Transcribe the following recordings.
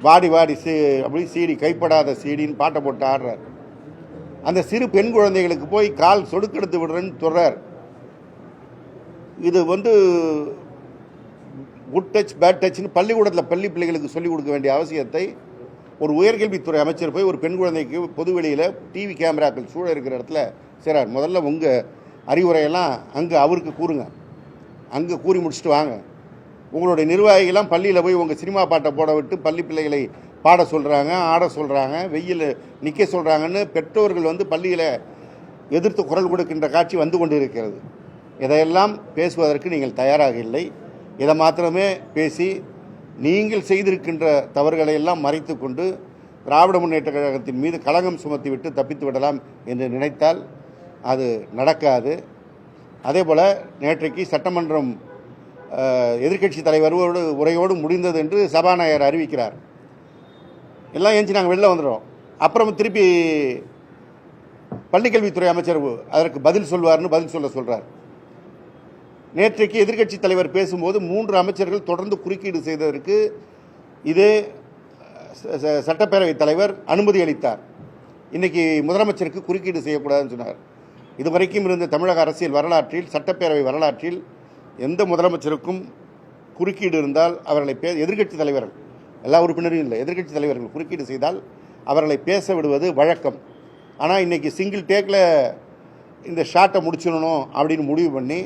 வாடி வாடி அப்படி சீடி கைப்படாத சீடின்னு பாட்டை போட்டு ஆடுறார். அந்த சிறு பெண் குழந்தைகளுக்கு போய் கால் சொடுக்கெடுத்து விடுறேன்னு சொல்கிறார். இது குட் டச் பேட் டச்னு பள்ளிக்கூடத்தில் பள்ளி பிள்ளைகளுக்கு சொல்லிக் கொடுக்க வேண்டிய அவசியத்தை ஒரு உயர்கல்வித்துறை அமைச்சர் போய் ஒரு பெண் குழந்தைக்கு பொதுவெளியில் டிவி கேமராக்கள் சூழ இருக்கிற இடத்துல செய்கிறார். முதல்ல உங்கள் அறிவுரையெல்லாம் அங்கே அவருக்கு கூறுங்க, அங்கே கூறி முடிச்சுட்டு வாங்க. உங்களுடைய நிர்வாகிகள்லாம் பள்ளியில் போய் உங்கள் சினிமா பாட்டை போட விட்டு பள்ளி பிள்ளைகளை பாட சொல்கிறாங்க, ஆட சொல்கிறாங்க, வெயில் நிற்க சொல்கிறாங்கன்னு பெற்றோர்கள் பள்ளியில் எதிர்த்து குரல் கொடுக்கின்ற காட்சி வந்து கொண்டு இருக்கிறது. இதையெல்லாம் பேசுவதற்கு நீங்கள் தயாராக இல்லை. இதை மாத்திரமே பேசி நீங்கள் செய்திருக்கின்ற தவறுகளை எல்லாம் மறைத்து கொண்டு திராவிட முன்னேற்ற கழகத்தின் மீது களங்கம் சுமத்தி விட்டு தப்பித்து விடலாம் என்று நினைத்தால் அது நடக்காது. அதே போல் நேற்றைக்கு சட்டமன்றம் எதிர்க்கட்சி தலைவரோடு உரையோடு முடிந்தது என்று சபாநாயகர் அறிவிக்கிறார். எல்லாம் ஏஞ்சி நாங்கள் வெளில வந்துடுறோம். அப்புறம் திருப்பி பள்ளிக்கல்வித்துறை அமைச்சர் அதற்கு பதில் சொல்வார்னு பதில் சொல்கிறார். நேற்றைக்கு எதிர்க்கட்சி தலைவர் பேசும்போது 3 அமைச்சர்கள் தொடர்ந்து குறுக்கீடு செய்ததற்கு இதே சட்டப்பேரவைத் தலைவர் அனுமதி அளித்தார். இன்றைக்கி முதலமைச்சருக்கு குறுக்கீடு செய்யக்கூடாதுன்னு சொன்னார். இதுவரைக்கும் இருந்த தமிழக அரசியல் வரலாற்றில், சட்டப்பேரவை வரலாற்றில் எந்த முதலமைச்சருக்கும் குறுக்கீடு இருந்தால் அவர்களை எதிர்க்கட்சி தலைவர்கள், எல்லா உறுப்பினரும் இல்லை, எதிர்க்கட்சி தலைவர்கள் குறுக்கீடு செய்தால் அவர்களை பேச விடுவது வழக்கம். ஆனால் இன்றைக்கி சிங்கிள் டேக்கில் இந்த ஷாட்டை முடிச்சிடணும் அப்படின்னு முடிவு பண்ணி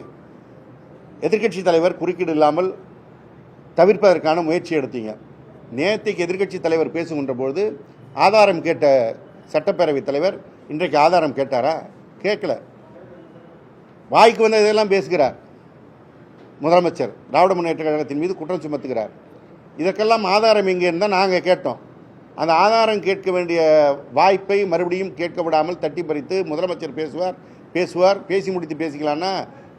எதிர்க்கட்சி தலைவர் குறுக்கீடு இல்லாமல் தவிர்ப்பதற்கான முயற்சி எடுத்தீங்க. நேற்றைக்கு எதிர்க்கட்சி தலைவர் பேசுகின்ற பொழுது ஆதாரம் கேட்ட சட்டப்பேரவைத் தலைவர் இன்றைக்கு ஆதாரம் கேட்டாரா? கேட்கல. வாய்க்கு வந்த இதெல்லாம் பேசுகிறார். முதலமைச்சர் திராவிட முன்னேற்ற கழகத்தின் மீது குற்றம் சுமத்துகிறார். இதற்கெல்லாம் ஆதாரம் எங்கே இருந்தால் நாங்கள் கேட்டோம். அந்த ஆதாரம் கேட்க வேண்டிய வாய்ப்பை மறுபடியும் கேட்க விடாமல் தட்டி பறித்து முதலமைச்சர் பேசுவார் பேசி முடித்து பேசிக்கலான்னா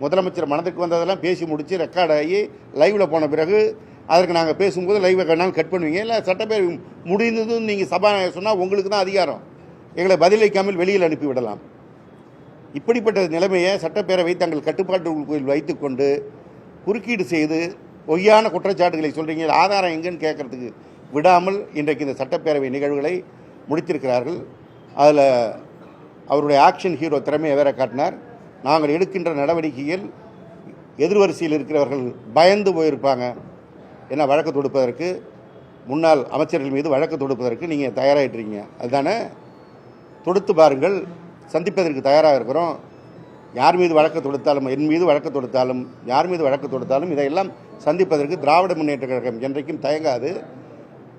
முதலமைச்சர் மனதுக்கு வந்ததெல்லாம் பேசி முடித்து ரெக்கார்ட் ஆகி லைவில் போன பிறகு அதற்கு நாங்கள் பேசும்போது லைவை கண்ணால் கட் பண்ணுவீங்க. இல்லை சட்டப்பேரவை முடிந்ததும் நீங்கள் சபாநாயகர் சொன்னால் உங்களுக்கு தான் அதிகாரம், எங்களை பதிலளிக்காமல் வெளியில் அனுப்பிவிடலாம். இப்படிப்பட்ட நிலைமையை சட்டப்பேரவை தங்கள் கட்டுப்பாட்டுக்குள் வைத்துக்கொண்டு குறுக்கீடு செய்து பொய்யான குற்றச்சாட்டுகளை சொல்கிறீங்க, ஆதாரம் எங்கன்னு கேட்குறதுக்கு விடாமல் இன்றைக்கு இந்த சட்டப்பேரவை நிகழ்வுகளை முடித்திருக்கிறார்கள். அதில் அவருடைய ஆக்ஷன் ஹீரோ திறமையை வேற காட்டினார். நாங்கள் எடுக்கின்ற நடவடிக்கையில் எதிர்வரிசையில் இருக்கிறவர்கள் பயந்து போயிருப்பாங்க. என்ன வழக்கு தொடுப்பதற்கு, முன்னாள் அமைச்சர்கள் மீது வழக்கு தொடுப்பதற்கு நீங்கள் தயாராகிட்டுருக்கீங்க. அதுதானே? தொடுத்து பாருங்கள், சந்திப்பதற்கு தயாராக இருக்கிறோம். யார் மீது வழக்கு தொடுத்தாலும், என் மீது வழக்கு தொடுத்தாலும், யார் மீது வழக்கு தொடுத்தாலும் இதையெல்லாம் சந்திப்பதற்கு திராவிட முன்னேற்ற கழகம் என்றைக்கும் தயங்காது.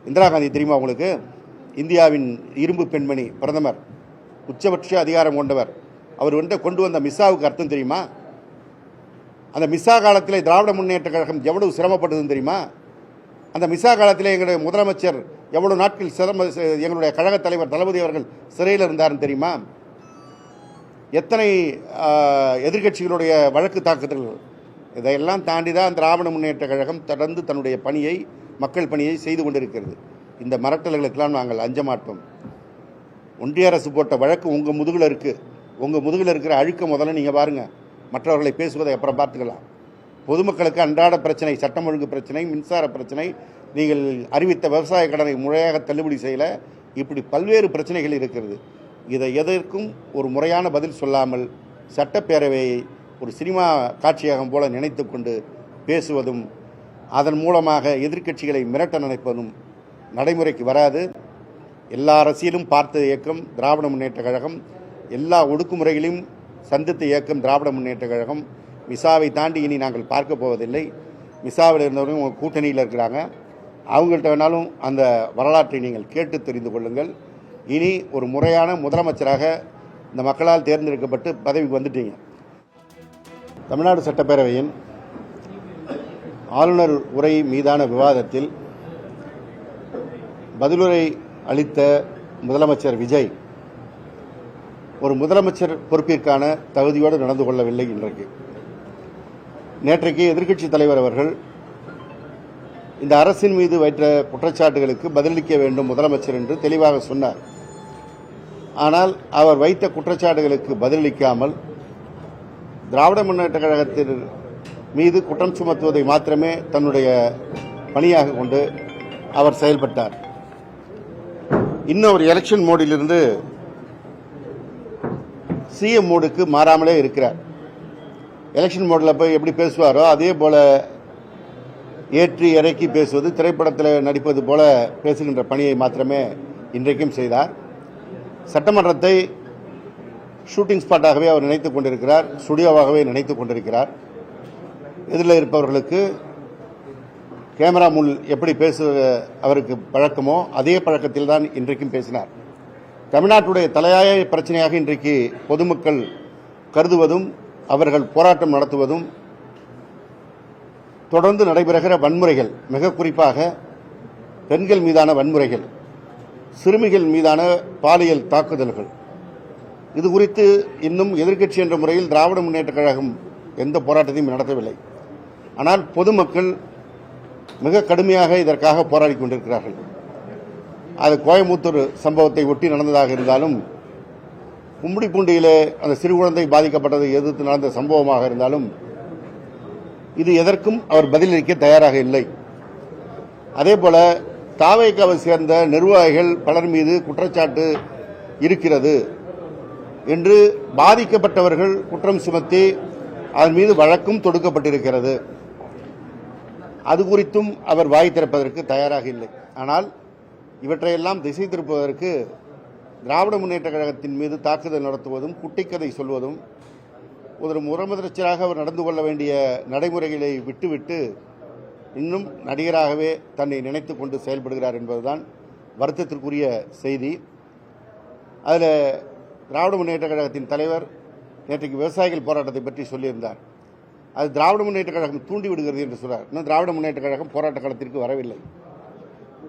இந்திரா காந்தி தெரியுமா உங்களுக்கு? இந்தியாவின் இரும்பு பெண்மணி, பிரதமர், உச்சபட்ச அதிகாரம் கொண்டவர். அவர் கொண்டு வந்த மிஸ்ஸாவுக்கு அர்த்தம் தெரியுமா? அந்த மிஸ்ஸா காலத்தில் திராவிட முன்னேற்ற கழகம் எவ்வளவு சிரமப்பட்டதுன்னு தெரியுமா? அந்த மிஸ்ஸா காலத்தில் எங்களுடைய முதலமைச்சர் எவ்வளவு நாட்கள் எங்களுடைய கழக தலைவர் தளபதி அவர்கள் சிறையில் இருந்தார்னு தெரியுமா? எத்தனை எதிர்க்கட்சிகளுடைய வழக்கு தாக்குதல்கள். இதையெல்லாம் தாண்டி தான் திராவிட முன்னேற்ற கழகம் தொடர்ந்து தன்னுடைய பணியை, மக்கள் பணியை செய்து கொண்டிருக்கிறது. இந்த மிரட்டல்களுக்கெல்லாம் நாங்கள் அஞ்ச மாட்டோம். ஒன்றிய அரசு போட்ட வழக்கு உங்கள் முதுகில் இருக்குது. உங்கள் முதுகில் இருக்கிற அழுக்க முதல்ல நீங்கள் பாருங்கள், மற்றவர்களை பேசுவதை அப்புறம் பார்த்துக்கலாம். பொதுமக்களுக்கு அன்றாட பிரச்சனை, சட்டம் ஒழுங்கு பிரச்சனை, மின்சார பிரச்சனை, நீங்கள் அறிவித்த விவசாய கடனை முறையாக தள்ளுபடி செய்யலை, இப்படி பல்வேறு பிரச்சனைகள் இருக்கிறது. இதை எதற்கும் ஒரு முறையான பதில் சொல்லாமல் சட்டப்பேரவையை ஒரு சினிமா காட்சியகம் போல நினைத்து கொண்டு பேசுவதும், அதன் மூலமாக எதிர்க்கட்சிகளை மிரட்ட நினைப்பதும் நடைமுறைக்கு வராது. எல்லா அரசியலும் பார்த்த இயக்கம் திராவிட முன்னேற்ற கழகம், எல்லா ஒடுக்குமுறைகளையும் சந்தித்த இயக்கம் திராவிட முன்னேற்ற கழகம். மிசாவை தாண்டி இனி நாங்கள் பார்க்க போவதில்லை. மிசாவில் இருந்தவர்கள் உங்கள் கூட்டணியில் இருக்கிறாங்க, அவங்கள்ட்ட வேணாலும் அந்த வரலாற்றை நீங்கள் கேட்டு தெரிந்து கொள்ளுங்கள். இனி ஒரு முறையான முதலமைச்சராக இந்த மக்களால் தேர்ந்தெடுக்கப்பட்டு பதவிக்கு வந்துட்டீங்க. தமிழ்நாடு சட்டப்பேரவையின் ஆளுநர் உரை மீதான விவாதத்தில் பதிலுரை அளித்த முதலமைச்சர் விஜய் ஒரு முதலமைச்சர் பொறுப்பிற்கான தகுதியோடு நடந்து கொள்ளவில்லை. நேற்றைக்கு எதிர்க்கட்சி தலைவர் அவர்கள் இந்த அரசின் மீது வைத்த குற்றச்சாட்டுகளுக்கு பதிலளிக்க வேண்டும் முதலமைச்சர் என்று தெளிவாக சொன்னார். ஆனால் அவர் வைத்த குற்றச்சாட்டுகளுக்கு பதிலளிக்காமல் திராவிட முன்னேற்ற கழகத்தின் மீது குற்றம் சுமத்துவதை மாத்திரமே தன்னுடைய பணியாக கொண்டு அவர் செயல்பட்டார். இன்னும் ஒரு எலெக்ஷன் மோடிலிருந்து சிஎம் மோடுக்கு மாறாமலே இருக்கிறார். எலெக்ஷன் மோடில் போய் எப்படி பேசுவாரோ அதே போல ஏற்றி இறக்கி பேசுவது, திரைப்படத்தில் நடிப்பது போல பேசுகின்ற பணியை மாத்திரமே இன்றைக்கும் செய்தார். சட்டமன்றத்தை ஷூட்டிங் ஸ்பாட்டாகவே அவர் நினைத்துக் கொண்டிருக்கிறார், ஸ்டுடியோவாகவே நினைத்துக் கொண்டிருக்கிறார். எதிரில் இருப்பவர்களுக்கு கேமரா முன் எப்படி பேசுவது அவருக்கு பழக்கமோ அதே பழக்கத்தில் தான் இன்றைக்கும் பேசினார். தமிழ்நாட்டுடைய தலையாய பிரச்சனையாக இன்றைக்கு பொதுமக்கள் கருதுவதும் அவர்கள் போராட்டம் நடத்துவதும் தொடர்ந்து நடைபெறுகிற வன்முறைகள், மிக குறிப்பாக பெண்கள் மீதான வன்முறைகள், சிறுமிகள் மீதான பாலியல் தாக்குதல்கள். இது குறித்து இன்னும் எதிர்க்கட்சி என்ற முறையில் திராவிட முன்னேற்றக் கழகம் எந்த போராட்டத்தையும் நடத்தவில்லை. ஆனால் பொதுமக்கள் மிக கடுமையாக இதற்காக போராடி கொண்டிருக்கிறார்கள். அது கோயம்புத்தூர் சம்பவத்தை ஒட்டி நடந்ததாக இருந்தாலும், கும்மிடிப்பூண்டியிலே அந்த சிறு குழந்தை பாதிக்கப்பட்டதை எதிர்த்து நடந்த சம்பவமாக இருந்தாலும், இது எதற்கும் அவர் பதிலளிக்க தயாராக இல்லை. அதேபோல தாவேக்காவை சேர்ந்த நிர்வாகிகள் பலர் மீது குற்றச்சாட்டு இருக்கிறது என்று பாதிக்கப்பட்டவர்கள் குற்றம் சுமத்தி அதன் மீது வழக்கும் தொடுக்கப்பட்டிருக்கிறது. அது குறித்தும் அவர் வாய் திறப்பதற்கு தயாராக இல்லை. ஆனால் இவற்றையெல்லாம் திசை திருப்புவதற்கு திராவிட முன்னேற்ற கழகத்தின் மீது தாக்குதல் நடத்துவதும் குட்டிக்கதை சொல்வதும் ஒரு முதலமைச்சராக அவர் நடந்து கொள்ள வேண்டிய நடைமுறைகளை விட்டுவிட்டு இன்னும் நடிகராகவே தன்னை நினைத்து கொண்டு செயல்படுகிறார் என்பதுதான் வருத்தத்திற்குரிய செய்தி. அதில் திராவிட முன்னேற்ற கழகத்தின் தலைவர் நேற்றைக்கு விவசாயிகள் போராட்டத்தை பற்றி சொல்லியிருந்தார். அது திராவிட முன்னேற்ற கழகம் தூண்டி விடுகிறது என்று சொல்றார். இன்னும் திராவிட முன்னேற்ற கழகம் போராட்ட களத்திற்கு வரவில்லை.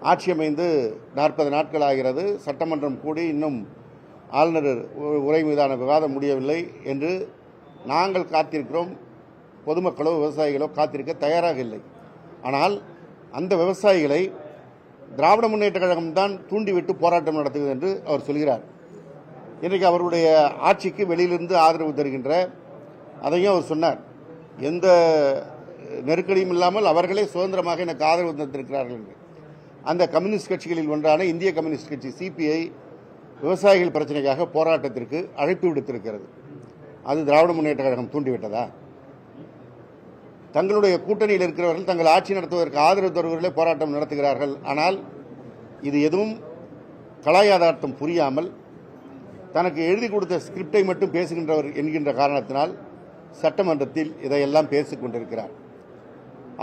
ஆட்சி அமைந்து 40 நாட்கள் ஆகிறது. சட்டமன்றம் கூடி இன்னும் ஆளுநர் உரை மீதான விவாதம் முடியவில்லை என்று நாங்கள் காத்திருக்கிறோம். பொதுமக்களோ விவசாயிகளோ காத்திருக்க தயாராக இல்லை. ஆனால் அந்த விவசாயிகளை திராவிட முன்னேற்ற கழகம்தான் தூண்டிவிட்டு போராட்டம் நடத்துகிறது என்று அவர் சொல்கிறார். இன்றைக்கு அவருடைய ஆட்சிக்கு வெளியிலிருந்து ஆதரவு தருகின்ற, அதையும் அவர் சொன்னார், எந்த நெருக்கடியும் இல்லாமல் அவர்களே சுதந்திரமாக எனக்கு ஆதரவு தந்திருக்கிறார்கள் என்று. அந்த கம்யூனிஸ்ட் கட்சிகளில் ஒன்றான இந்திய கம்யூனிஸ்ட் கட்சி சிபிஐ விவசாயிகள் பிரச்சனைக்காக போராட்டத்திற்கு அழைப்பு விடுத்திருக்கிறது. அது திராவிட முன்னேற்ற கழகம் தூண்டிவிட்டதா? தங்களுடைய கூட்டணியில் இருக்கிறவர்கள் தங்கள் ஆட்சி நடத்துவதற்கு ஆதரவு தருவர்களே போராட்டம் நடத்துகிறார்கள். ஆனால் இது எதுவும் கலாயாதார்த்தம் புரியாமல் தனக்கு எழுதி கொடுத்த ஸ்கிரிப்டை மட்டும் பேசுகின்றவர் என்கின்ற காரணத்தினால் சட்டமன்றத்தில் இதையெல்லாம் பேசிக் கொண்டிருக்கிறார்.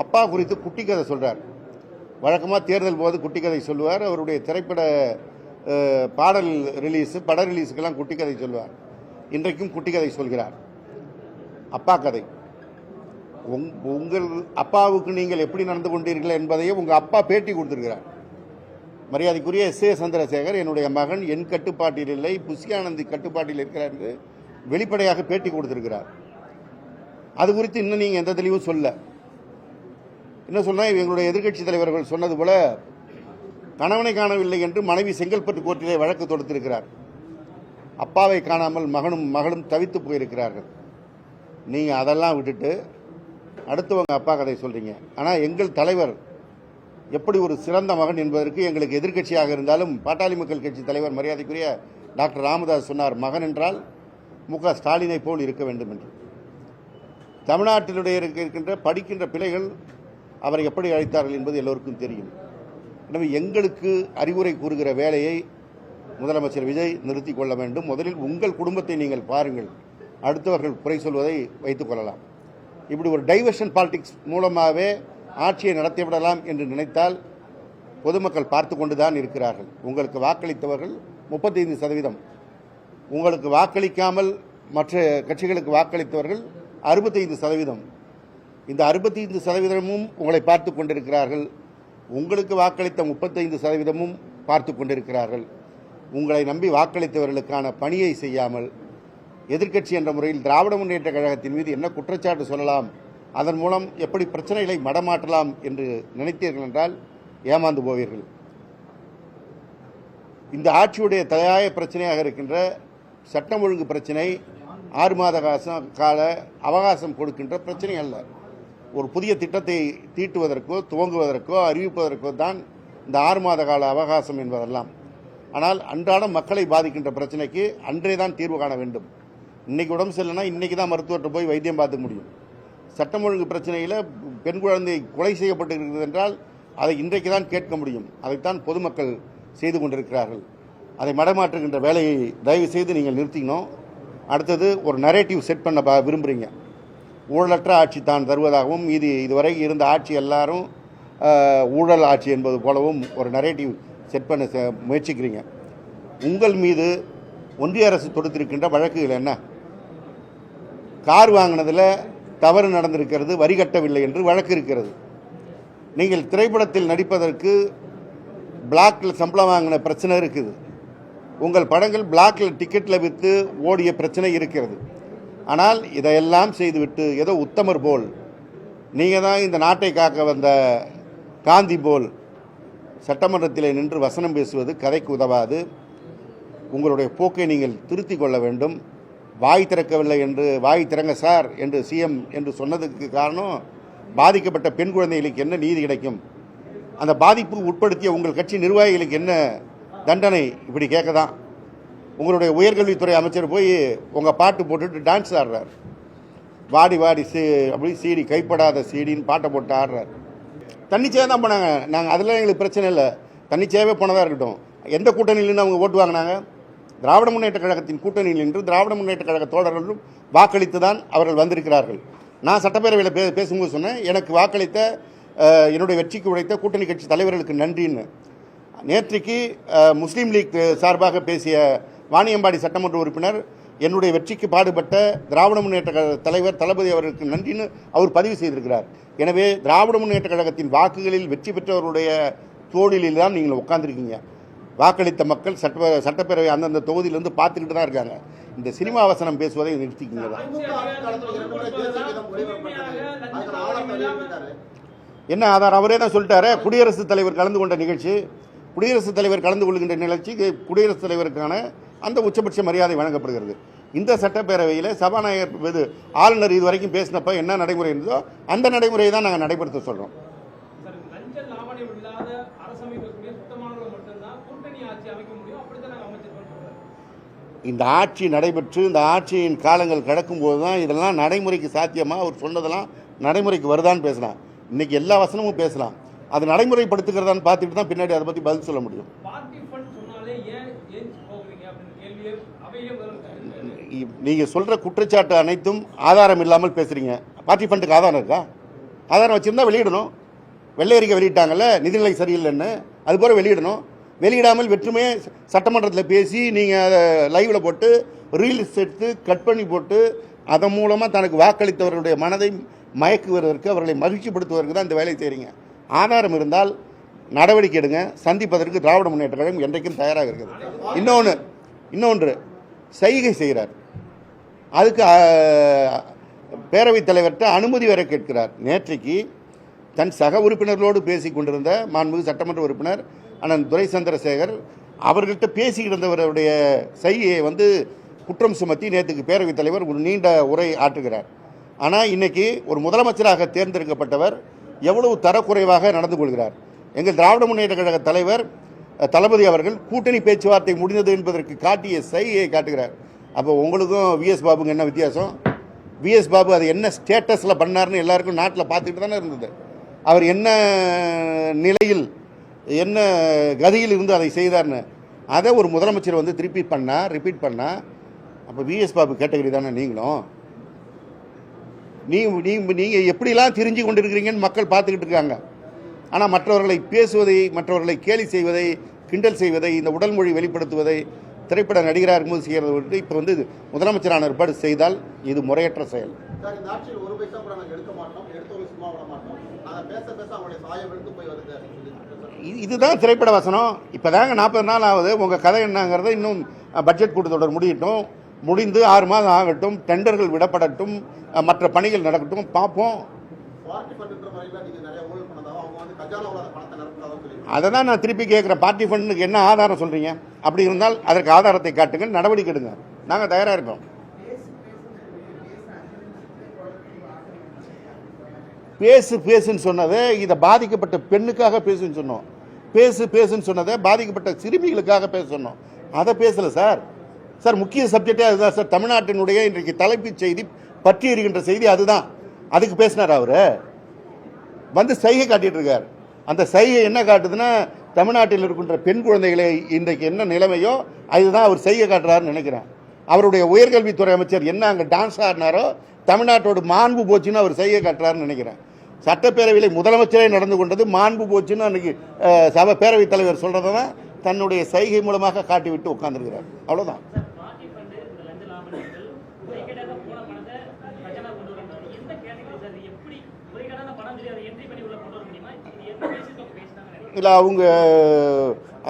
அப்பா குறித்து குட்டிக்கதை சொல்றார். வழக்கமாக தேர்தல் போது குட்டிக்கதை சொல்லுவார். அவருடைய திரைப்பட பாடல் ரிலீஸு, பட ரிலீஸுக்கெல்லாம் குட்டிக்கதை சொல்லுவார். இன்றைக்கும் குட்டிக்கதை சொல்கிறார். அப்பா கதை. உங்கள் அப்பாவுக்கு நீங்கள் எப்படி நடந்து கொண்டீர்கள் என்பதையும் உங்கள் அப்பா பேட்டி கொடுத்திருக்கிறார். மரியாதைக்குரிய எஸ். ஏ. சந்திரசேகர் என்னுடைய மகன் என் கட்டுப்பாட்டில் இல்லை, புஷ்யானந்தி கட்டுப்பாட்டில் இருக்கிறார் என்று வெளிப்படையாக பேட்டி கொடுத்திருக்கிறார். அது குறித்து இன்னும் நீங்கள் எந்த தெளிவும் சொல்ல. என்ன சொன்னால், எங்களுடைய எதிர்க்கட்சி தலைவர்கள் சொன்னது போல கணவனை காணவில்லை என்று மனைவி செங்கல்பட்டு கோர்ட்டிலே வழக்கு தொடுத்திருக்கிறார். அப்பாவை காணாமல் மகளும் தவித்து போயிருக்கிறார்கள். நீங்கள் அதெல்லாம் விட்டுட்டு அடுத்தவங்க அப்பா கதை சொல்றீங்க. ஆனால் எங்கள் தலைவர் எப்படி ஒரு சிறந்த மகன் என்பதற்கு எங்களுக்கு எதிர்க்கட்சியாக இருந்தாலும் பாட்டாளி மக்கள் கட்சி தலைவர் மரியாதைக்குரிய டாக்டர் ராமதாஸ் சொன்னார், மகன் என்றால் மு.க. ஸ்டாலினை போல் இருக்க வேண்டும் என்று. தமிழ்நாட்டினுடைய இருக்கின்ற படிக்கின்ற பிள்ளைகள் அவரை எப்படி அழைத்தார்கள் என்பது எல்லோருக்கும் தெரியும். எனவே எங்களுக்கு அறிவுரை கூறுகிற வேலையை முதலமைச்சர் விஜய் நிறுத்திக் கொள்ள வேண்டும். முதலில் உங்கள் குடும்பத்தை நீங்கள் பாருங்கள், அடுத்தவர்கள் குறை சொல்வதை வைத்துக் கொள்ளலாம். இப்படி ஒரு டைவர்ஷன் பாலிடிக்ஸ் மூலமாகவே ஆட்சியை நடத்திவிடலாம் என்று நினைத்தால் பொதுமக்கள் பார்த்து கொண்டுதான் இருக்கிறார்கள். உங்களுக்கு வாக்களித்தவர்கள் 35%, உங்களுக்கு வாக்களிக்காமல் மற்ற கட்சிகளுக்கு வாக்களித்தவர்கள் 65%. இந்த 65%மும் உங்களை பார்த்து கொண்டிருக்கிறார்கள். உங்களுக்கு வாக்களித்த 35%மும் பார்த்து கொண்டிருக்கிறார்கள். உங்களை நம்பி வாக்களித்தவர்களுக்கான பணியை செய்யாமல் எதிர்க்கட்சி என்ற முறையில் திராவிட முன்னேற்ற கழகத்தின் மீது என்ன குற்றச்சாட்டு சொல்லலாம், அதன் மூலம் எப்படி பிரச்சனைகளை மடமாற்றலாம் என்று நினைத்தீர்கள் என்றால் ஏமாந்து போவீர்கள். இந்த ஆட்சியுடைய தலையாய பிரச்சனையாக இருக்கின்ற சட்டம் ஒழுங்கு பிரச்சனை 6 மாத கால அவகாசம் கொடுக்கின்ற பிரச்சனை அல்ல. ஒரு புதிய திட்டத்தை தீட்டுவதற்கோ துவங்குவதற்கோ அறிவிப்பதற்கோ தான் இந்த 6 மாத கால அவகாசம் என்பதெல்லாம். ஆனால் அன்றாடம் மக்களை பாதிக்கின்ற பிரச்சனைக்கு அன்றே தான் தீர்வு காண வேண்டும். இன்றைக்கி உடம்பு சரியில்லைன்னா இன்றைக்கி தான் மருத்துவர்கிட்ட போய் வைத்தியம் பார்த்துக்க முடியும். சட்டம் ஒழுங்கு பிரச்சனையில் பெண் குழந்தை கொலை செய்யப்பட்டிருக்கிறது என்றால் அதை இன்றைக்கு தான் கேட்க முடியும். அதைத்தான் பொதுமக்கள் செய்து கொண்டிருக்கிறார்கள். அதை மடமாற்றுகின்ற வேலையை தயவு செய்து நீங்கள் நிறுத்திக்கணும். அடுத்தது ஒரு நரேட்டிவ் செட் பண்ண விரும்புகிறீங்க. ஊழலற்ற ஆட்சி தான் தருவதாகவும் இதுவரை இருந்த ஆட்சி எல்லாரும் ஊழல் ஆட்சி என்பது போலவும் ஒரு நரேட்டிவ் செட் பண்ண முயற்சிக்கிறீங்க. உங்கள் மீது ஒன்றிய அரசு தொடுத்திருக்கின்ற வழக்குகள் என்ன? கார் வாங்கினதில் தவறு நடந்திருக்கிறது, வரி கட்டவில்லை என்று வழக்கு இருக்கிறது. நீங்கள் திரைப்படத்தில் நடிப்பதற்கு பிளாக்கில் சம்பளம் வாங்கின பிரச்சனை இருக்குது. உங்கள் படங்கள் பிளாக்கில் டிக்கெட்டில் விற்று ஓடிய பிரச்சனை இருக்கிறது. ஆனால் இதையெல்லாம் செய்துவிட்டு ஏதோ உத்தமர் போல், நீங்கள் தான் இந்த நாட்டை காக்க வந்த காந்தி போல் சட்டமன்றத்தில் நின்று வசனம் பேசுவது கதைக்கு உதவாது. உங்களுடைய போக்கை நீங்கள் திருத்தி கொள்ள வேண்டும். வாய் திறக்கவில்லை என்று வாய் திறங்க சார் என்று சிஎம் என்று சொன்னதுக்கு காரணம், பாதிக்கப்பட்ட பெண் குழந்தைகளுக்கு என்ன நீதி கிடைக்கும், அந்த பாதிப்புக்கு உட்படுத்திய உங்கள் கட்சி நிர்வாகிகளுக்கு என்ன தண்டனை, இப்படி கேட்க தான் உங்களுடைய உயர்கல்வித்துறை அமைச்சர் போய் உங்கள் பாட்டு போட்டுட்டு டான்ஸ் ஆடுறார். வாடி வாடி அப்படி சீடி கைப்படாத சீடின்னு பாட்டை போட்டு ஆடுறார். தன்னிச்சையாக தான் போனாங்க. நாங்கள் அதில் எங்களுக்கு பிரச்சனை இல்லை, தன்னிச்சையாகவே போனதாக இருக்கட்டும். எந்த கூட்டணியிலிருந்து அவங்க ஓட்டு வாங்கினாங்க? திராவிட முன்னேற்ற கழகத்தின் கூட்டணியில் நின்று திராவிட முன்னேற்ற கழக தோழர்களும் வாக்களித்து தான் அவர்கள் வந்திருக்கிறார்கள். நான் சட்டப்பேரவையில் பேசும்போது சொன்னேன், எனக்கு வாக்களித்த என்னுடைய வெற்றிக்கு உழைத்த கூட்டணி கட்சி தலைவர்களுக்கு நன்றின்னு. நேற்றைக்கு முஸ்லீம் லீக் சார்பாக பேசிய வாணியம்பாடி சட்டமன்ற உறுப்பினர், என்னுடைய வெற்றிக்கு பாடுபட்ட திராவிட முன்னேற்ற கழக தலைவர் தளபதி அவர்களுக்கு நன்றின்னு அவர் பதிவு செய்திருக்கிறார். எனவே திராவிட முன்னேற்ற கழகத்தின் வாக்குகளில் வெற்றி பெற்றவருடைய தோளிலில் தான் நீங்கள் உட்கார்ந்துருக்கீங்க. வாக்களித்த மக்கள் சட்டப்பேரவை அந்தந்த தொகுதியிலிருந்து பார்த்துக்கிட்டு தான் இருக்காங்க. இந்த சினிமா வசனம் பேசுவதை நிறுத்திக்கிங்க. என்ன ஆதாரம்? அவரே தான் சொல்லிட்டாரு. குடியரசுத் தலைவர் கலந்து கொண்ட நிகழ்ச்சி, குடியரசுத் தலைவர் கலந்து கொள்கின்ற நிகழ்ச்சிக்கு குடியரசுத் தலைவருக்கான அந்த உச்சபட்ச மரியாதை வழங்கப்படுகிறது. இந்த சட்டப்பேரவையில் சபாநாயகர் ஆளுநர் இதுவரைக்கும் பேசினப்ப என்ன நடைமுறை இருந்ததோ அந்த நடைமுறையை தான் நாங்கள் நடைபெறுத்த சொல்கிறோம். இந்த ஆட்சி நடைபெற்று இந்த ஆட்சியின் காலங்கள் கடக்கும்போது தான் இதெல்லாம் நடைமுறைக்கு சாத்தியமாக அவர் சொன்னதெல்லாம் நடைமுறைக்கு வருதான்னு பேசலாம். இன்றைக்கி எல்லா வசனமும் பேசலாம். அது நடைமுறைப்படுத்துகிறதான்னு பார்த்துட்டு தான் பின்னாடி அதை பற்றி பதில் சொல்ல முடியும். நீங்கள் சொல்கிற குற்றச்சாட்டு அனைத்தும் ஆதாரம் இல்லாமல் பேசுகிறீங்க. பார்ட்டி ஃபண்டுக்கு ஆதாரம் இருக்கா? ஆதாரம் வச்சுருந்தா வெளியிடணும். வெள்ளை அறிக்கை வெளியிட்டாங்கல்ல, நிதிநிலை சரியில்லைன்னு, அதுபோல் வெளியிடணும். வெளியிடாமல் வெற்றுமே சட்டமன்றத்தில் பேசி நீங்கள் அதை லைவில் போட்டு ரீல்ஸ் எடுத்து கட் பண்ணி போட்டு அதன் மூலமாக தனக்கு வாக்களித்தவர்களுடைய மனதை மயக்குவதற்கு, அவர்களை மகிழ்ச்சிப்படுத்துவதற்கு தான் இந்த வேலையை செய்கிறீங்க. ஆதாரம் இருந்தால் நடவடிக்கை எடுங்க. சந்திப்பதற்கு திராவிட முன்னேற்ற கழகம் என்றைக்கும் தயாராக இருக்குது. இன்னொன்று சைகை செய்கிறார். அதுக்கு பேரவைத் தலைவர்கிட்ட அனுமதி வரை கேட்கிறார். நேற்றைக்கு தன் சக உறுப்பினர்களோடு பேசி கொண்டிருந்த மாண்புமிகு சட்டமன்ற உறுப்பினர் அண்ணன் துரை சந்திரசேகர் அவர்கள்ட்ட பேசிக்கிட்டு இருந்தவருடைய சைகையை குற்றம் சுமத்தி நேற்றுக்கு பேரவைத் தலைவர் ஒரு நீண்ட உரை ஆற்றுகிறார். ஆனால் இன்றைக்கி ஒரு முதலமைச்சராக தேர்ந்தெடுக்கப்பட்டவர் எவ்வளவு தரக்குறைவாக நடந்து கொள்கிறார். எங்கள் திராவிட முன்னேற்ற கழக தலைவர் தளபதி அவர்கள் கூட்டணி பேச்சுவார்த்தை முடிந்தது என்பதற்கு காட்டிய சைகையை காட்டுகிறார். அப்போ உங்களுக்கும் விஎஸ் பாபுக்கு என்ன வித்தியாசம்? விஎஸ் பாபு அதை என்ன ஸ்டேட்டஸில் பண்ணார்னு எல்லாருக்கும் நாட்டில் பார்த்துக்கிட்டு தானே இருந்தது. அவர் என்ன நிலையில் என்ன கதியில் இருந்து அதை செய்தார்னு அதை ஒரு முதலமைச்சர் திருப்பி ரிப்பீட் பண்ணால் அப்போ விஎஸ் பாபு கேட்டகரி தானே நீங்களும்? நீங்கள் எப்படிலாம் தெரிஞ்சு கொண்டிருக்கிறீங்கன்னு மக்கள் பார்த்துக்கிட்டு இருக்காங்க. ஆனால் மற்றவர்களை பேசுவதை, மற்றவர்களை கேலி செய்வதை, கிண்டல் செய்வதை, இந்த உடல் மொழி வெளிப்படுத்துவதை திரைப்பட நடிகராக இருக்கும்போது செய்கிறத விட்டு இப்போ முதலமைச்சரான ஏற்பாடு செய்தால் இது முறையற்ற செயல். இதுதான் திரைப்பட வசனம். இப்போ தாங்க 40 நாள் ஆகுது. உங்கள் கதை என்னங்கிறத இன்னும் பட்ஜெட் கூட்டத்தொடர் முடிந்து 6 மாதம் ஆகட்டும், டெண்டர்கள் விடப்படட்டும், மற்ற பணிகள் நடக்கட்டும், பார்ப்போம். அதை தான் நான் திருப்பி கேட்குறேன். பார்ட்டி ஃபண்டுக்கு என்ன ஆதாரம் சொல்கிறீங்க? அப்படி இருந்தால் அதற்கு ஆதாரத்தை காட்டுங்க, நடவடிக்கை எடுங்க. நாங்கள் தயாராக இருக்கோம். பேசுன்னு சொன்னது இதை பாதிக்கப்பட்ட பெண்ணுக்காக பேசுன்னு சொன்னோம். பேசுன்னு சொன்னதை பாதிக்கப்பட்ட சிறுமிகளுக்காக பேச சொன்னோம். அதை பேசலை சார். சார் முக்கிய சப்ஜெக்டே அதுதான் சார். தமிழ்நாட்டினுடைய இன்றைக்கு தலைப்புச் செய்தி பற்றி எறிகின்ற செய்தி அதுதான். அதுக்கு பேசினார் அவர். வந்து சைகை காட்டிட்டு இருக்கார். அந்த சைகை என்ன காட்டுதுன்னா, தமிழ்நாட்டில் இருக்கின்ற பெண் குழந்தைகளை இன்றைக்கு என்ன நிலைமையோ அதுதான் அவர் சைகை காட்டுறாருன்னு நினைக்கிறேன். அவருடைய உயர்கல்வித்துறை அமைச்சர் என்ன அங்கே டான்ஸ் ஆடினாரோ தமிழ்நாட்டோட மாண்பு போச்சுன்னு அவர் சைகை காட்டுறாருன்னு நினைக்கிறேன். சட்டப்பேரவையில் முதலமைச்சரே நடந்து கொண்டது மாண்பு போச்சுன்னு அன்றைக்கி பேரவைத் தலைவர் சொல்கிறத தான் தன்னுடைய சைகை மூலமாக காட்டிவிட்டு உட்கார்ந்துருக்கிறார். அவ்வளோதான். இல்லை, அவங்க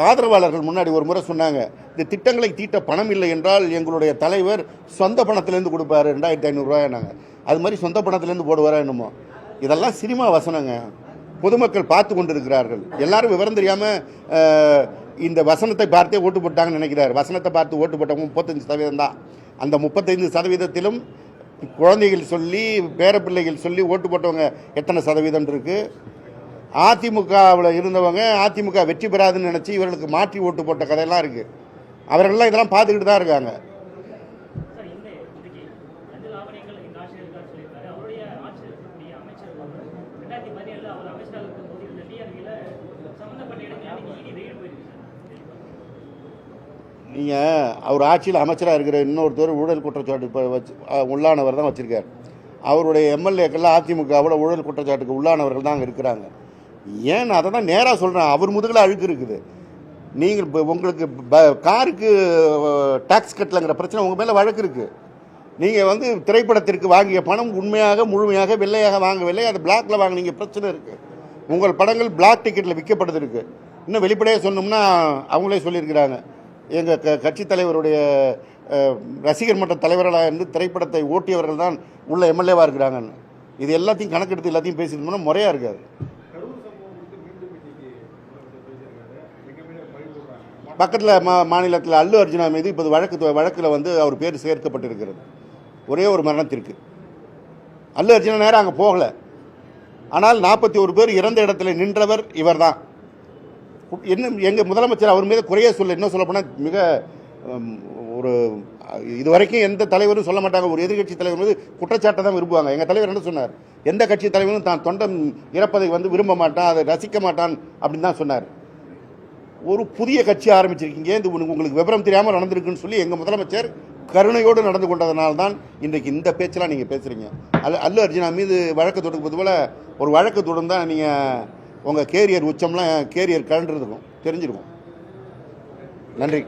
ஆதரவாளர்கள் முன்னாடி ஒரு முறை சொன்னாங்க, இந்த திட்டங்களை தீட்ட பணம் இல்லை என்றால் எங்களுடைய தலைவர் சொந்த பணத்திலேருந்து கொடுப்பாரு 2500 ரூபாய்னாங்க. அது மாதிரி சொந்த பணத்திலேருந்து போடுவாரா என்னமோ. இதெல்லாம் சினிமா வசனங்க. பொதுமக்கள் பார்த்து கொண்டு இருக்கிறார்கள். எல்லாரும் விவரம் தெரியாமல் இந்த வசனத்தை பார்த்தே ஓட்டு போட்டாங்கன்னு நினைக்கிறார். வசனத்தை பார்த்து ஓட்டு போட்டவங்க 35% தான். அந்த 35%த்திலும் குழந்தைகள் சொல்லி பேரப்பிள்ளைகள் சொல்லி ஓட்டு போட்டவங்க எத்தனை சதவீதம் இருக்குது? அதிமுகவில் இருந்தவங்க அதிமுக வெற்றி பெறாதுன்னு நினச்சி இவர்களுக்கு மாற்றி ஓட்டு போட்ட கதையெல்லாம் இருக்குது. அவர்கள்லாம் இதெல்லாம் பார்த்துக்கிட்டு தான் இருக்காங்க. நீங்கள் அவர் ஆட்சியில் அமைச்சராக இருக்கிற இன்னொருத்தர் ஊழல் குற்றச்சாட்டு இப்போ உள்ளானவர் தான் வச்சுருக்கார். அவருடைய எம்எல்ஏக்கள்லாம் அதிமுகவில் ஊழல் குற்றச்சாட்டுக்கு உள்ளானவர்கள் தான் அங்கே இருக்கிறாங்க. ஏன் அதை தான் நேராக சொல்கிறேன். அவர் முதுகில் அழுக்கு இருக்குது. நீங்கள் இப்போ உங்களுக்கு காருக்கு டாக்ஸ் கட்டலைங்கிற பிரச்சனை உங்கள் மேலே வழக்கு இருக்குது. நீங்கள் திரைப்படத்திற்கு வாங்கிய பணம் உண்மையாக முழுமையாக வெள்ளையாக வாங்கவில்லை, அது பிளாக்கில் வாங்கினீங்க, பிரச்சனை இருக்குது. உங்கள் படங்கள் பிளாக் டிக்கெட்டில் விற்கப்படுது இருக்குது. இன்னும் வெளிப்படையாக சொன்னோம்னா அவங்களே சொல்லியிருக்கிறாங்க, எங்கள் கட்சித் தலைவருடைய ரசிகர் மன்ற தலைவர்களாக இருந்து திரைப்படத்தை ஓட்டியவர்கள் தான் உள்ள எம்எல்ஏவாக இருக்கிறாங்கன்னு. இது எல்லாத்தையும் கணக்கெடுத்து எல்லாத்தையும் பேசிட்டோம்னா முறையாக இருக்காது. பக்கத்தில் மாநிலத்தில் அல்லு அர்ஜுனா மீது இப்போது வழக்கில் அவர் பேர் சேர்க்கப்பட்டிருக்கிறது. ஒரே ஒரு மரணத்திற்கு. அல்லு அர்ஜுனா நேரம் அங்கே போகலை. ஆனால் 41 பேர் இறந்த இடத்துல நின்றவர் இவர் தான். எங்கள் முதலமைச்சர் அவர் மீது குறைய சொல்ல, என்ன சொல்ல போனால் மிக ஒரு இதுவரைக்கும் எந்த தலைவரும் சொல்ல மாட்டாங்க, ஒரு எதிர்கட்சி தலைவர் மீது குற்றச்சாட்டை தான் விரும்புவாங்க. எங்கள் தலைவர் என்ன சொன்னார், எந்த கட்சி தலைவரும் தான் தொண்டன் இறப்பதை விரும்ப மாட்டான், அதை ரசிக்க மாட்டான் அப்படின்னு தான் சொன்னார். ஒரு புதிய கட்சி ஆரம்பிச்சிருக்கீங்க, இது உங்களுக்கு விவரம் தெரியாமல் நடந்திருக்குன்னு சொல்லி எங்கள் முதலமைச்சர் கருணையோடு நடந்து கொண்டதனால தான் இன்றைக்கு இந்த பேச்செல்லாம் நீங்கள் பேசுகிறீங்க. அல்லு அர்ஜுனா மீது வழக்கு தொடுப்பது போல் ஒரு வழக்கு தொடர்ந்தால் நீங்கள் உங்கள் கேரியர் உச்சம்லாம் கேரியர் கலண்டுருக்கும் தெரிஞ்சிருக்கும். நன்றி.